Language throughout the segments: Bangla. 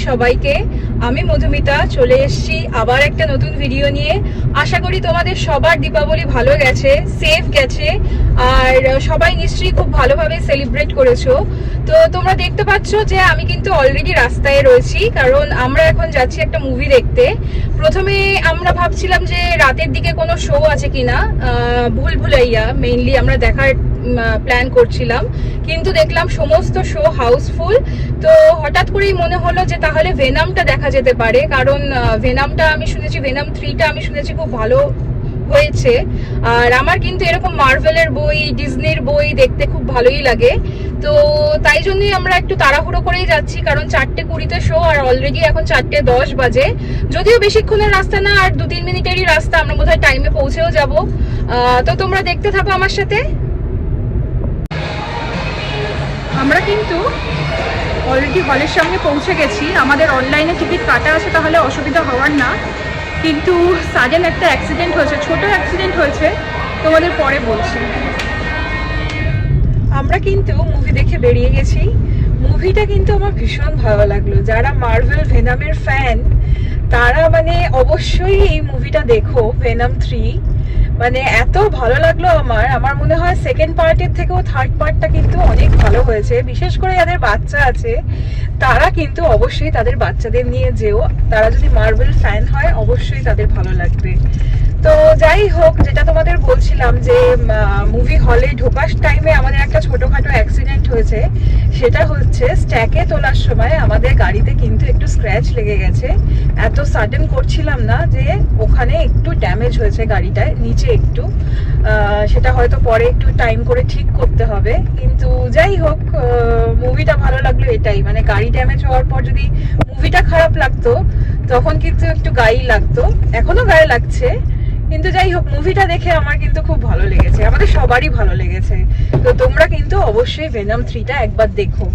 সবাইকে। আমি মধুমিতা চলে এসেছি আবার একটা নতুন ভিডিও নিয়ে। আশা করি তোমাদের সবার দীপাবলি ভালো গেছে, সেফ গেছে, আর সবাই নিশ্চয়ই খুব ভালোভাবে সেলিব্রেট করেছো। তো তোমরা দেখতে পাচ্ছ যে আমি কিন্তু অলরেডি রাস্তায় রয়েছি, কারণ আমরা এখন যাচ্ছি একটা মুভি দেখতে। প্রথমে আমরা ভাবছিলাম যে রাতের দিকে কোনো শো আছে কিনা, ভুল ভুলাইয়া মেইনলি আমরা দেখার প্ল্যান করছিলাম, কিন্তু দেখলাম সমস্ত শো হাউসফুল। তো হঠাৎ করেই মনে হলো যে তাহলে ভেনামটা দেখা যেতে পারে, কারণ ভেনামটা আমি শুনেছি, ভেনাম 3টা আমি শুনেছি খুব ভালো হয়েছে। আর আমার কিন্তু এরকম মার্ভেলের বই, ডিজনির বই দেখতে খুব ভালোই লাগে। তো তাই জন্যই আমরা একটু তাড়াহুড়ো করেই যাচ্ছি, কারণ 4:20-তে শো, আর অলরেডি এখন 4:10 বাজে। যদিও বেশিক্ষণের রাস্তা না, আর 2-3 মিনিটেরই রাস্তা, আমরা বোধহয় টাইমে পৌঁছেও যাব। তো তোমরা দেখতে থাকো আমার সাথে। আমরা কিন্তু অলরেডি হলের সামনে পৌঁছে গেছি। আমাদের অনলাইনে টিকিট কাটা আছে, তাহলে অসুবিধা হওয়ার না। কিন্তু সাডেন একটা অ্যাক্সিডেন্ট হয়েছে, ছোট অ্যাক্সিডেন্ট হয়েছে, তোমাদের পরে বলছি। আমরা কিন্তু মুভি দেখে বেরিয়ে গেছি। মুভিটা কিন্তু আমার ভীষণ ভালো লাগলো। যারা মার্ভেল ভেনামের ফ্যান তারা মানে অবশ্যই এই মুভিটা দেখো, ভেনাম 3। মানে এত ভালো লাগলো আমার মনে হয় সেকেন্ড পার্টের থেকেও থার্ড পার্টটা কিন্তু অনেক ভালো হয়েছে। বিশেষ করে যাদের বাচ্চা আছে তারা কিন্তু অবশ্যই তাদের বাচ্চাদের নিয়ে যেও। তারা যদি মার্ভেল ফ্যান হয় অবশ্যই তাদের ভালো লাগবে। তো যাই হোক, যেটা তোমাদের বলছিলাম যে মুভি হলে ঢোকার টাইমে আমাদের একটা ছোটখাটো অ্যাক্সিডেন্ট হয়েছে। সেটা হচ্ছে স্ট্যাকে তোলার সময় আমাদের গাড়িতে কিন্তু একটু স্ক্র্যাচ লেগে গেছে। এত সাডেন করছিলাম না, যে ওখানে একটু ড্যামেজ হয়েছে গাড়িটায় নিচে একটু। সেটা হয়তো পরে একটু টাইম করে ঠিক করতে হবে। কিন্তু যাই হোক, মুভিটা ভালো লাগলো এটাই। মানে গাড়ি ড্যামেজ হওয়ার পর যদি মুভিটা খারাপ লাগতো তখন কিন্তু একটু গায়ে লাগতো, এখনো গায়ে লাগছে। কিন্তু যাই হোক, মুভিটা দেখে আমার কিন্তু খুব ভালো লেগেছে, আমাদের সবারই ভালো লেগেছে। তো তোমরা কিন্তু অবশ্যই ভেনাম 3টা একবার দেখো।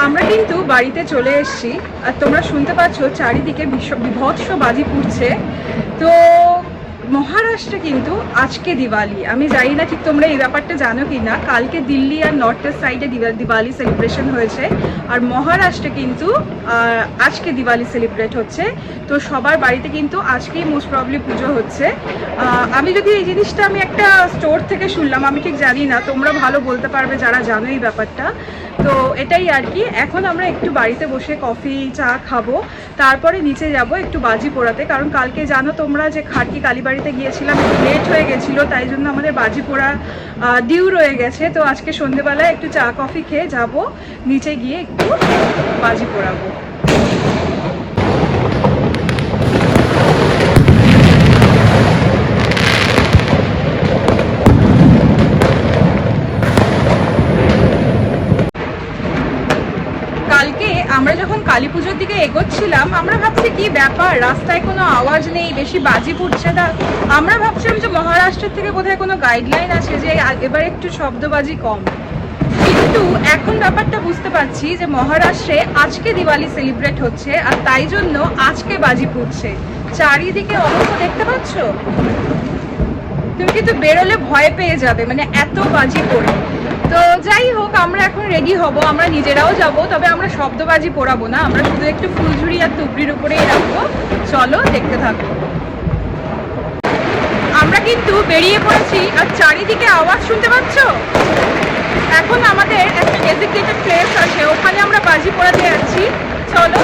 আমরা কিন্তু বাড়িতে চলে এসেছি, আর তোমরা শুনতে পাচ্ছ চারিদিকে বিভৎস বাজি ফুটছে। তো মহারাষ্ট্রে কিন্তু আজকে দিওয়ালি। আমি জানি না ঠিক তোমরা এই ব্যাপারটা জানো কি না। কালকে দিল্লি আর নর্থের সাইডে দিওয়ালি সেলিব্রেশন হয়েছে, আর মহারাষ্ট্রে কিন্তু আজকে দিওয়ালি সেলিব্রেট হচ্ছে। তো সবার বাড়িতে কিন্তু আজকেই মোস্ট প্রবলি পুজো হচ্ছে। আমি যদি এই জিনিসটা আমি একটা স্টোর থেকে শুনলাম, আমি ঠিক জানি না, তোমরা ভালো বলতে পারবে যারা জানো এই ব্যাপারটা। তো এটাই আর কি। এখন আমরা একটু বাড়িতে বসে কফি চা খাবো, তারপরে নিচে যাব একটু বাজি পোড়াতে। কারণ কালকে জানো তোমরা যে খাটকি কালীবাড়িতে গিয়েছিলাম, লেট হয়ে গেছিলো, তাই জন্য আমাদের বাজি পোড়া ডিউ রয়ে গেছে। তো আজকে সন্ধেবেলায় একটু চা কফি খেয়ে যাব, নিচে গিয়ে একটু বাজি পোড়াবো। কালকে আমরা যখন কালী পুজোর দিকে এগোচ্ছিলাম, আমরা ভাবছি কি ব্যাপার, রাস্তায় কোনো আওয়াজ নেই, বেশি বাজি ফুটছে না। আমরা ভাবছিলাম যে মহারাষ্ট্রের থেকে বোধহয় কোনো গাইডলাইন আছে যে এবার একটু শব্দবাজি কম। কিন্তু এখন ব্যাপারটা বুঝতে পারছি যে মহারাষ্ট্রে আজকে দিওয়ালি সেলিব্রেট হচ্ছে, আর তাই জন্য আজকে বাজি ফুটছে। চারিদিকে অবস্থা দেখতে পাচ্ছ, তুমি কিন্তু বেরোলে ভয় পেয়ে যাবে, মানে এত বাজি পড়ে। তো যাই হোক, আমরা এখন রেডি হব, আমরা নিজেরাও যাব, তবে আমরা শব্দবাজি পোড়াবো না, আমরা শুধু একটু ফুলঝুরি আর তুবড়ির উপরেই রাখবো। চলো দেখতে থাকো। আমরা কিন্তু বেরিয়ে পড়েছি, আর চারিদিকে আওয়াজ শুনতে পাচ্ছ। এখন আমাদের একটা ডেজিগনেটেড প্লেস আছে, ওখানে আমরা বাজি পোড়াতে যাচ্ছি। চলো।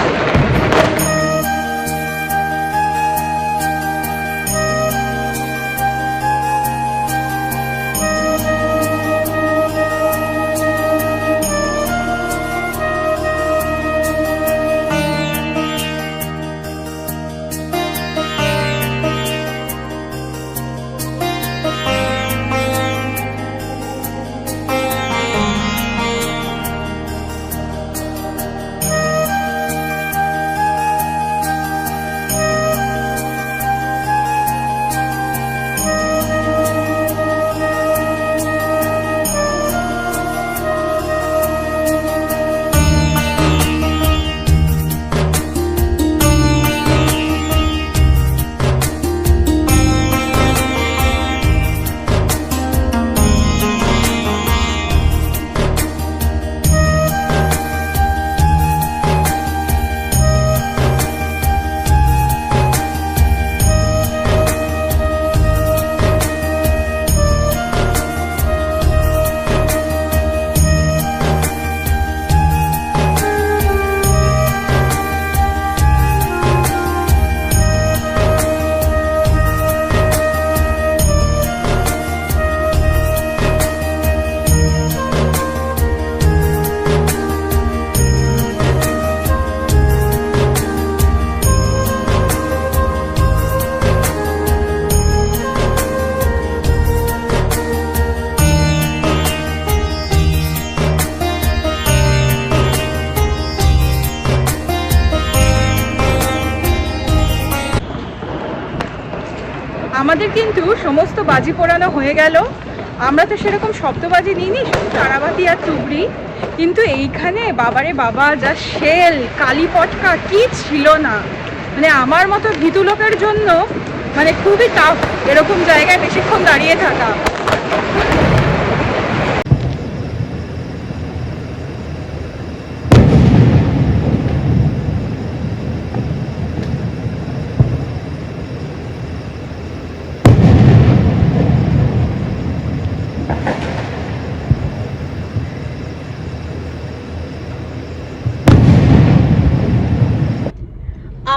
আমাদের কিন্তু সমস্ত বাজি পোড়ানো হয়ে গেল। আমরা তো সেরকম শব্দবাজি নিইনি, শুধু তারাবাতি আর তুবড়ি। কিন্তু এইখানে বাবারে বাবা, যা শেল, কালী পটকা কি ছিল না! মানে আমার মতো ভীতু লোকের জন্য মানে খুবই টাফ এরকম জায়গায় বেশিক্ষণ দাঁড়িয়ে থাকা।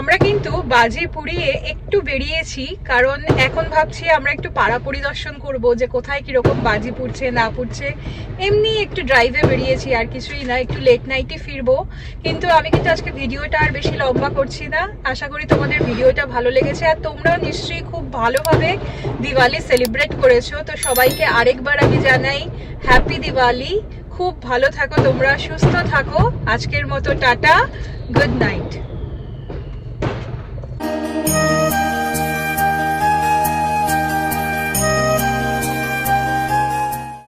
আমরা কিন্তু বাজি পুড়িয়ে একটু বেরিয়েছি, কারণ এখন ভাবছি আমরা একটু পাড়া পরিদর্শন করব যে কোথায় কিরকম বাজি পুড়ছে না পুড়ছে। এমনি একটু ড্রাইভে বেরিয়েছি, আর কিছুই না, একটু লেট নাইটে ফিরবো। কিন্তু আমি কিন্তু আজকে ভিডিওটা আর বেশি লম্বা করছি না। আশা করি তোমাদের ভিডিওটা ভালো লেগেছে, আর তোমরাও নিশ্চয়ই খুব ভালোভাবে দিওয়ালি সেলিব্রেট করেছো। তো সবাইকে আরেকবার আমি জানাই হ্যাপি দিওয়ালি। খুব ভালো থাকো তোমরা, সুস্থ থাকো। আজকের মতো টাটা, গুড নাইট।